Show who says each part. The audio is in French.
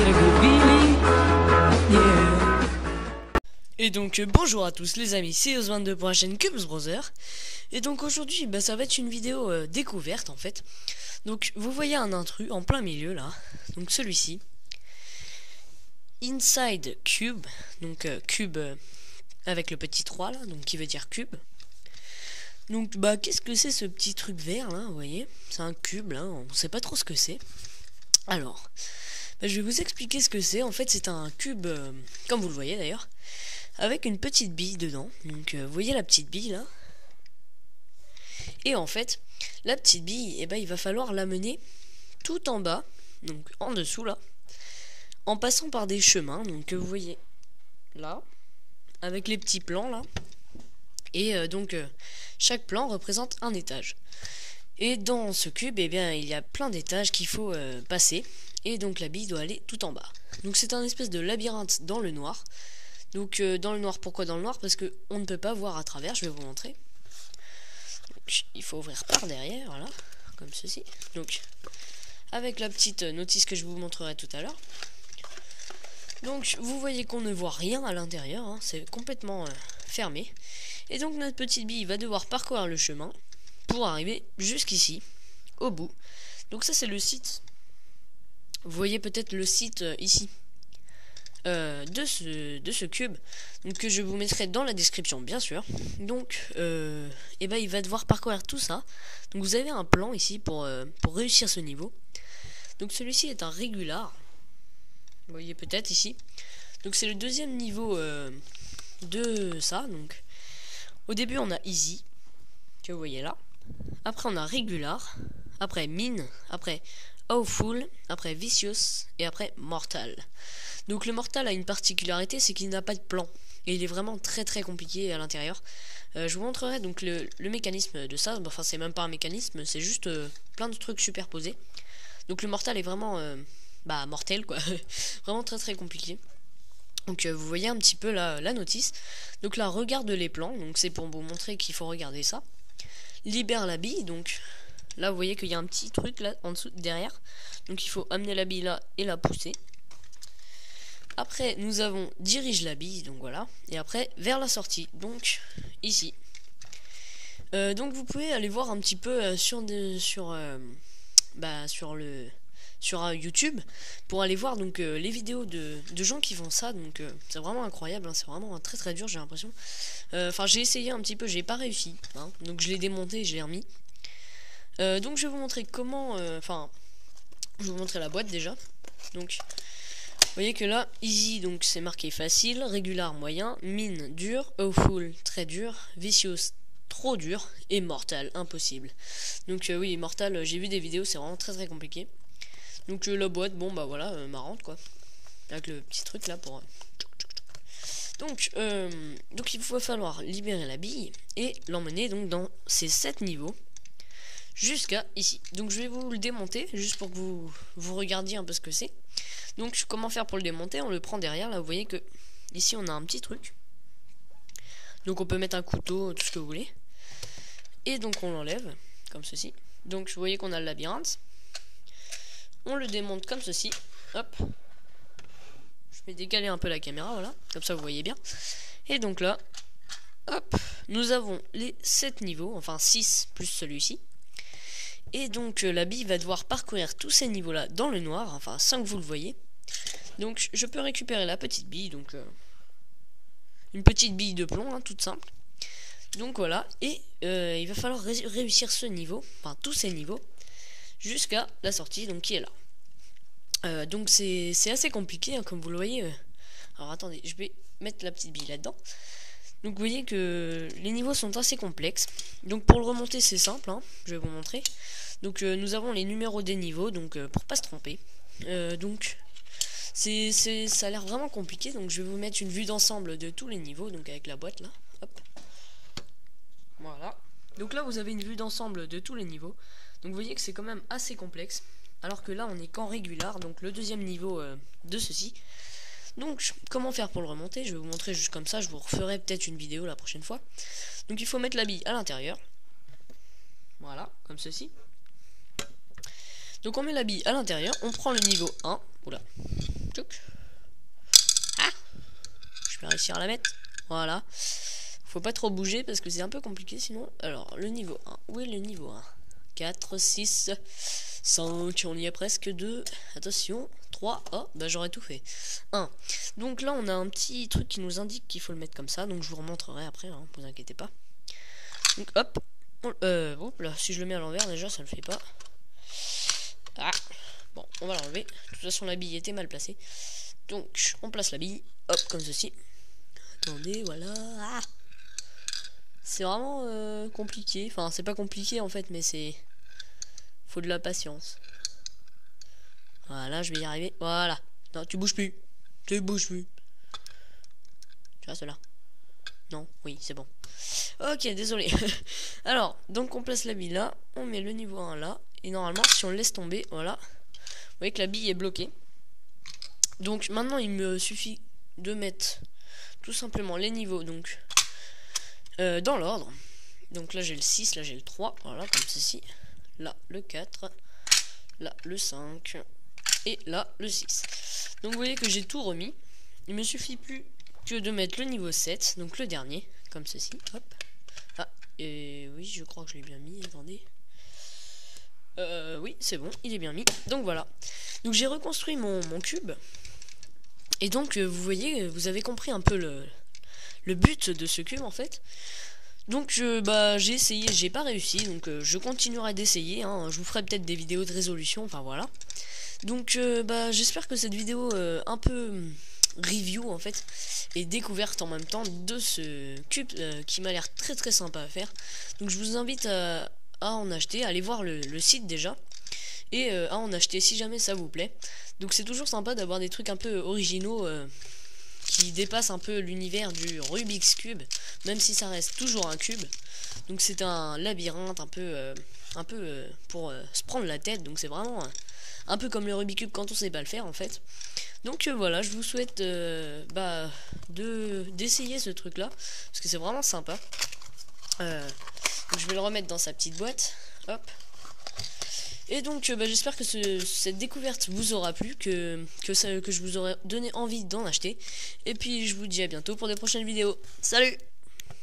Speaker 1: get a good feeling, yeah.
Speaker 2: Et donc bonjour à tous les amis, c'est Oswald pour la chaîne Cubes Brother. Et donc aujourd'hui ça va être une vidéo découverte en fait. Donc vous voyez un intrus en plein milieu là, donc celui-ci. Inside Cube, donc cube avec le petit 3 là, donc qui veut dire cube. Donc qu'est-ce que c'est ce petit truc vert là, vous voyez? C'est un cube là, on sait pas trop ce que c'est. Alors, je vais vous expliquer ce que c'est. En fait c'est un cube, comme vous le voyez d'ailleurs, avec une petite bille dedans. Donc vous voyez la petite bille là. Et en fait, la petite bille, il va falloir l'amener tout en bas, donc en dessous là, en passant par des chemins, donc vous voyez là, avec les petits plans là. Et chaque plan représente un étage. Et dans ce cube, il y a plein d'étages qu'il faut passer. Et donc la bille doit aller tout en bas. Donc c'est un espèce de labyrinthe dans le noir. Donc dans le noir, pourquoi dans le noir? Parce que on ne peut pas voir à travers, je vais vous montrer. Donc, il faut ouvrir par derrière, voilà, comme ceci. Donc avec la petite notice que je vous montrerai tout à l'heure. Donc vous voyez qu'on ne voit rien à l'intérieur, hein, c'est complètement fermé. Et donc notre petite bille va devoir parcourir le chemin pour arriver jusqu'ici, au bout. Donc ça c'est le site. Vous voyez peut-être le site ici. De ce cube, donc que je vous mettrai dans la description bien sûr. Donc il va devoir parcourir tout ça. Donc vous avez un plan ici pour réussir ce niveau. Donc celui-ci est un régular, vous voyez peut-être ici. Donc c'est le deuxième niveau de ça. Donc au début on a easy, que vous voyez là. Après on a régular, après mine, après awful, après vicious et après mortal. Donc le mortal a une particularité, c'est qu'il n'a pas de plan. Et il est vraiment très très compliqué à l'intérieur. Je vous montrerai donc le mécanisme de ça. Enfin c'est même pas un mécanisme, c'est juste plein de trucs superposés. Donc le mortal est vraiment mortel quoi. Vraiment très très compliqué. Donc vous voyez un petit peu la notice. Donc là regarde les plans, donc c'est pour vous montrer qu'il faut regarder ça. Libère la bille, donc là vous voyez qu'il y a un petit truc là en dessous derrière. Donc il faut amener la bille là et la pousser. Après nous avons dirige la bille, donc voilà. Et après vers la sortie, donc ici. Donc vous pouvez aller voir un petit peu sur YouTube pour aller voir donc les vidéos de gens qui font ça. Donc c'est vraiment incroyable, hein, c'est vraiment très très dur, j'ai l'impression. Enfin j'ai essayé un petit peu, j'ai pas réussi, hein, donc je l'ai démonté et je l'ai remis. Donc je vais vous montrer comment, je vais vous montrer la boîte déjà. Donc vous voyez que là easy, donc c'est marqué facile, régular moyen, mine dur, awful très dur, vicious trop dur et mortal impossible. Donc oui, mortal, j'ai vu des vidéos, c'est vraiment très très compliqué. Donc la boîte, voilà, marrante quoi, avec le petit truc là pour donc il va falloir libérer la bille et l'emmener donc dans ces 7 niveaux jusqu'à ici. Donc je vais vous le démonter juste pour que vous regardiez un peu ce que c'est. Donc comment faire pour le démonter? On le prend derrière, là vous voyez que ici on a un petit truc. Donc on peut mettre un couteau, tout ce que vous voulez. Et donc on l'enlève comme ceci. Donc vous voyez qu'on a le labyrinthe. On le démonte comme ceci. Hop. Je vais décaler un peu la caméra, voilà. Comme ça vous voyez bien. Et donc là, hop, nous avons les 7 niveaux, enfin 6 plus celui-ci. Et donc la bille va devoir parcourir tous ces niveaux là dans le noir, enfin sans que vous le voyez. Donc je peux récupérer la petite bille, donc une petite bille de plomb, hein, toute simple. Donc voilà, et il va falloir réussir ce niveau, enfin tous ces niveaux, jusqu'à la sortie, donc qui est là. Donc c'est assez compliqué, hein, comme vous le voyez. Alors attendez, je vais mettre la petite bille là-dedans. Donc vous voyez que les niveaux sont assez complexes. Donc pour le remonter c'est simple, hein, je vais vous montrer. Donc nous avons les numéros des niveaux, donc pour pas se tromper. Donc ça a l'air vraiment compliqué, donc je vais vous mettre une vue d'ensemble de tous les niveaux, donc avec la boîte là. Hop. Voilà. Donc là vous avez une vue d'ensemble de tous les niveaux. Donc vous voyez que c'est quand même assez complexe. Alors que là on est qu'en régular, donc le deuxième niveau de ceci. Donc comment faire pour le remonter? Je vais vous montrer juste comme ça, je vous referai peut-être une vidéo la prochaine fois. Donc il faut mettre la bille à l'intérieur. Voilà, comme ceci. Donc on met la bille à l'intérieur, on prend le niveau 1. Oula. Tchouk. Ah, je vais réussir à la mettre. Voilà. Faut pas trop bouger parce que c'est un peu compliqué sinon. Alors, le niveau 1. Où est le niveau 1? 4, 6, 5, on y est presque. 2, attention. 3, oh, bah j'aurais tout fait. 1. Donc là, on a un petit truc qui nous indique qu'il faut le mettre comme ça. Donc je vous remontrerai après, hein, vous inquiétez pas. Donc hop. Hop là, si je le mets à l'envers, déjà, ça le fait pas. Ah. Bon, on va l'enlever. De toute façon, la bille était mal placée. Donc, on place la bille. Hop, comme ceci. Attendez, voilà. Ah. C'est vraiment compliqué. Enfin, c'est pas compliqué en fait, mais c'est... Faut de la patience. Voilà, je vais y arriver. Voilà. Non, tu bouges plus. Tu bouges plus. Tu restes là. Non, oui, c'est bon. Ok, désolé. Alors, donc on place la bille là. On met le niveau 1 là. Et normalement, si on le laisse tomber, voilà. Vous voyez que la bille est bloquée. Donc maintenant, il me suffit de mettre tout simplement les niveaux donc dans l'ordre. Donc là, j'ai le 6, là, j'ai le 3. Voilà, comme ceci. Là, le 4. Là, le 5. Et là, le 6. Donc vous voyez que j'ai tout remis. Il me suffit plus que de mettre le niveau 7, donc le dernier, comme ceci. Hop. Ah, et oui, je crois que je l'ai bien mis. Attendez. Oui, c'est bon, il est bien mis. Donc voilà. Donc j'ai reconstruit mon cube. Et donc, vous voyez, vous avez compris un peu le but de ce cube en fait. Donc bah j'ai essayé, j'ai pas réussi, donc je continuerai d'essayer, hein. Je vous ferai peut-être des vidéos de résolution, enfin voilà. Donc bah j'espère que cette vidéo un peu review en fait et découverte en même temps de ce cube qui m'a l'air très très sympa à faire. Donc je vous invite à en acheter, à aller voir le site déjà et à en acheter si jamais ça vous plaît. Donc c'est toujours sympa d'avoir des trucs un peu originaux qui dépasse un peu l'univers du Rubik's Cube, même si ça reste toujours un cube. Donc c'est un labyrinthe un peu pour se prendre la tête. Donc c'est vraiment un peu comme le Rubik's Cube quand on sait pas le faire en fait. Donc voilà, je vous souhaite d'essayer ce truc là parce que c'est vraiment sympa. Donc je vais le remettre dans sa petite boîte. Hop. Et donc j'espère que cette découverte vous aura plu, que je vous aurai donné envie d'en acheter. Et puis je vous dis à bientôt pour des prochaines vidéos. Salut!